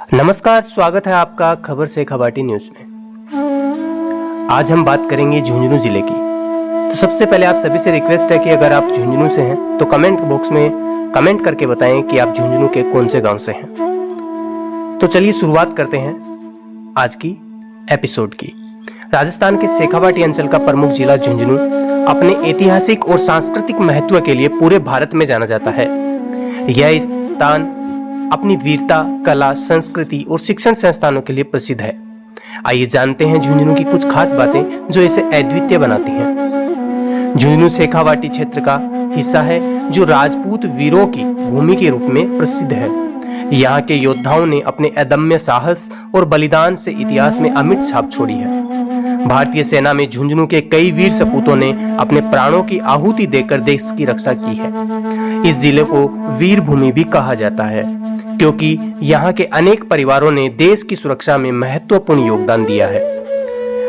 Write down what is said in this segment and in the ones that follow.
नमस्कार, स्वागत है आपका खबर से खबाटी न्यूज में। आज हम बात करेंगे झुंझुनू जिले की। तो सबसे पहले आप सभी से रिक्वेस्ट है कि अगर आप झुंझुनू से हैं तो कमेंट बॉक्स में कमेंट करके बताएं कि आप झुंझुनू के कौन से गांव से हैं। तो चलिए शुरुआत करते हैं आज की एपिसोड की। राजस्थान के शेखावाटी अंचल का प्रमुख जिला झुंझुनू अपने ऐतिहासिक और सांस्कृतिक महत्व के लिए पूरे भारत में जाना जाता है। यह स्थान अपनी वीरता, कला, संस्कृति और शिक्षण संस्थानों के लिए प्रसिद्ध है। आइए जानते हैं झुंझुनू की कुछ खास बातें जो इसे अद्वितीय बनाती हैं। झुंझुनू शेखावाटी क्षेत्र का हिस्सा है जो राजपूत वीरों की भूमि के रूप में प्रसिद्ध है। यहाँ के योद्धाओं ने अपने अदम्य साहस और बलिदान से इतिहास में अमिट छाप छोड़ी है। भारतीय सेना में झुंझुनू के कई वीर सपूतों ने अपने प्राणों की आहुति देकर देश की रक्षा की है। इस जिले को वीर भूमि भी कहा जाता है क्योंकि यहाँ के अनेक परिवारों ने देश की सुरक्षा में महत्वपूर्ण योगदान दिया है।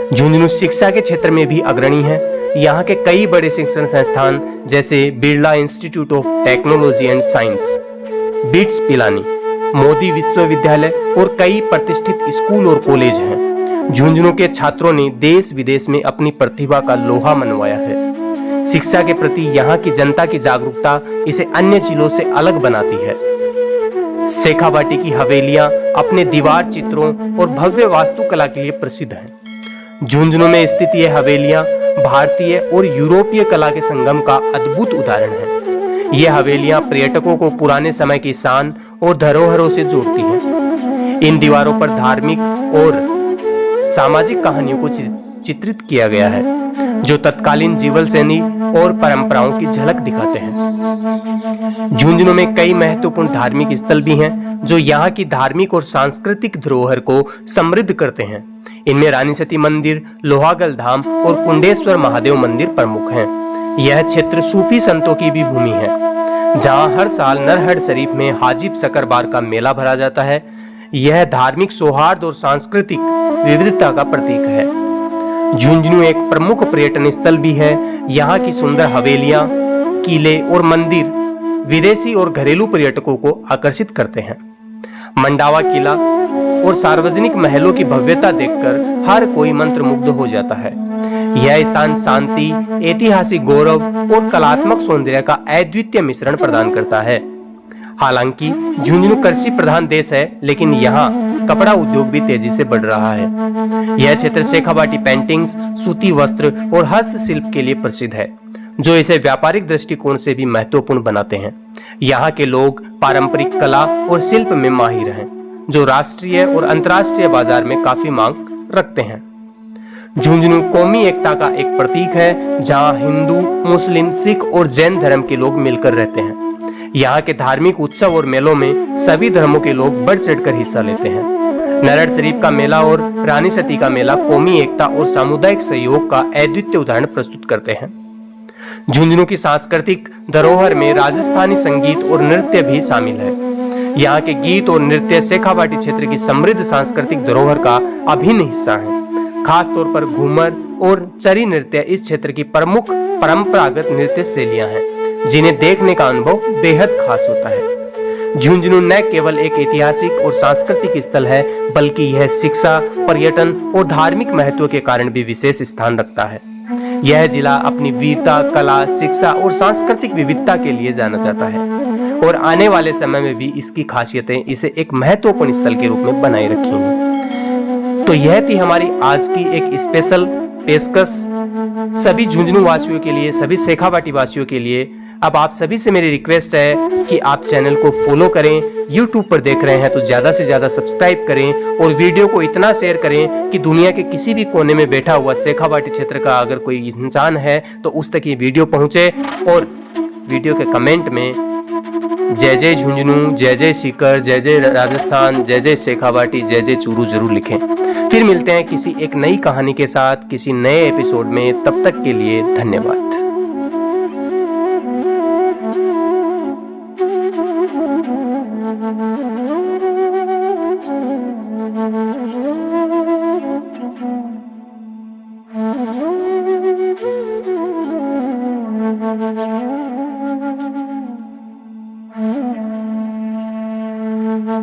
झुंझुनू शिक्षा के क्षेत्र में भी अग्रणी है। यहाँ के कई बड़े शिक्षण संस्थान जैसे Birla institute of technology and science, bits Pilani, Modi विश्वविद्यालय और कई प्रतिष्ठित स्कूल और कॉलेज हैं। झुंझुनू के छात्रों ने देश विदेश में अपनी प्रतिभा का लोहा मनवाया है। शिक्षा के प्रति यहाँ की जनता की जागरूकता इसे अन्य जिलों से अलग बनाती है। शेखावाटी की हवेलियां अपने दीवार चित्रों और भव्य वास्तुकला के लिए प्रसिद्ध हैं। झुंझुनू में स्थित ये हवेलियां भारतीय और यूरोपीय कला के संगम का अद्भुत उदाहरण है। ये हवेलियां पर्यटकों को पुराने समय की शान और धरोहरों से जोड़ती हैं। इन दीवारों पर धार्मिक और सामाजिक कहानियों को चित्रित किया गया है जो तत्कालीन जीवन शैली और परंपराओं की झलक दिखाते हैं। झुंझुनू में कई महत्वपूर्ण धार्मिक स्थल भी हैं जो यहाँ की धार्मिक और सांस्कृतिक धरोहर को समृद्ध करते हैं। इनमें रानी सती मंदिर, लोहागल धाम और कुंडेश्वर महादेव मंदिर प्रमुख हैं। यह क्षेत्र सूफी संतों की भी भूमि है जहाँ हर साल नरहड़ शरीफ में हाजिब शकरबार का मेला भरा जाता है। यह धार्मिक सौहार्द और सांस्कृतिक विविधता का प्रतीक है। झुंझुनू एक प्रमुख पर्यटन स्थल भी है। यहाँ की सुंदर हवेलियां, किले और मंदिर विदेशी और घरेलू पर्यटकों को आकर्षित करते हैं। मंडावा किला और सार्वजनिक महलों की भव्यता देखकर हर कोई मंत्रमुग्ध हो जाता है। यह स्थान शांति, ऐतिहासिक गौरव और कलात्मक सौंदर्य का अद्वितीय मिश्रण प्रदान करता है। हालांकि झुंझुनू कृषि प्रधान देश है, लेकिन यहाँ कपड़ा उद्योग भी तेजी से बढ़ रहा है। यह क्षेत्र शेखावाटी पेंटिंग्स, सूती वस्त्र और हस्तशिल्प के लिए प्रसिद्ध है जो इसे व्यापारिक दृष्टिकोण से भी महत्वपूर्ण बनाते हैं। यहाँ के लोग पारंपरिक कला और शिल्प में माहिर हैं जो राष्ट्रीय और अंतर्राष्ट्रीय बाजार में काफी मांग रखते हैं। झुंझुनू कौमी एकता का एक प्रतीक है जहाँ हिंदू, मुस्लिम, सिख और जैन धर्म के लोग मिलकर रहते हैं। यहाँ के धार्मिक उत्सव और मेलों में सभी धर्मों के लोग बढ़ चढ़कर हिस्सा लेते हैं। नरहड़ शरीफ का मेला और रानी सती का मेला कौमी एकता और सामुदायिक सहयोग का अद्वितीय उदाहरण प्रस्तुत करते हैं। झुंझुनू की सांस्कृतिक धरोहर में राजस्थानी संगीत और नृत्य भी शामिल है। यहाँ के गीत और नृत्य शेखावाटी क्षेत्र की समृद्ध सांस्कृतिक धरोहर का अभिन्न हिस्सा है। खास तौर पर घूमर और चरी नृत्य इस क्षेत्र की प्रमुख परंपरागत नृत्य शैलियां हैं जिन्हें देखने का अनुभव बेहद खास होता है। झुंझुनू न केवल एक ऐतिहासिक और सांस्कृतिक स्थल है बल्कि यह शिक्षा, पर्यटन और धार्मिक महत्व के कारण भी विशेष स्थान रखता है। यह जिला अपनी वीरता, कला, शिक्षा और सांस्कृतिक विविधता के लिए जाना जाता है और आने वाले समय में भी इसकी खासियतें इसे एक महत्वपूर्ण स्थल के रूप में बनाए रखेंगी। तो यह थी हमारी आज की एक स्पेशल पेशकश सभी झुंझुनू वासियों के लिए, सभी शेखावाटी वासियों के लिए। अब आप सभी से मेरी रिक्वेस्ट है कि आप चैनल को फॉलो करें। YouTube पर देख रहे हैं तो ज्यादा से ज्यादा सब्सक्राइब करें और वीडियो को इतना शेयर करें कि दुनिया के किसी भी कोने में बैठा हुआ शेखावाटी क्षेत्र का अगर कोई इंसान है तो उस तक ये वीडियो पहुंचे। और वीडियो के कमेंट में जय जय झुंझुनू, जय जय सीकर, जय जय राजस्थान, जय जय शेखावाटी, जय जय चूरू जरूर लिखें। फिर मिलते हैं किसी एक नई कहानी के साथ किसी नए एपिसोड में। तब तक के लिए धन्यवाद।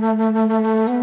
Thank you.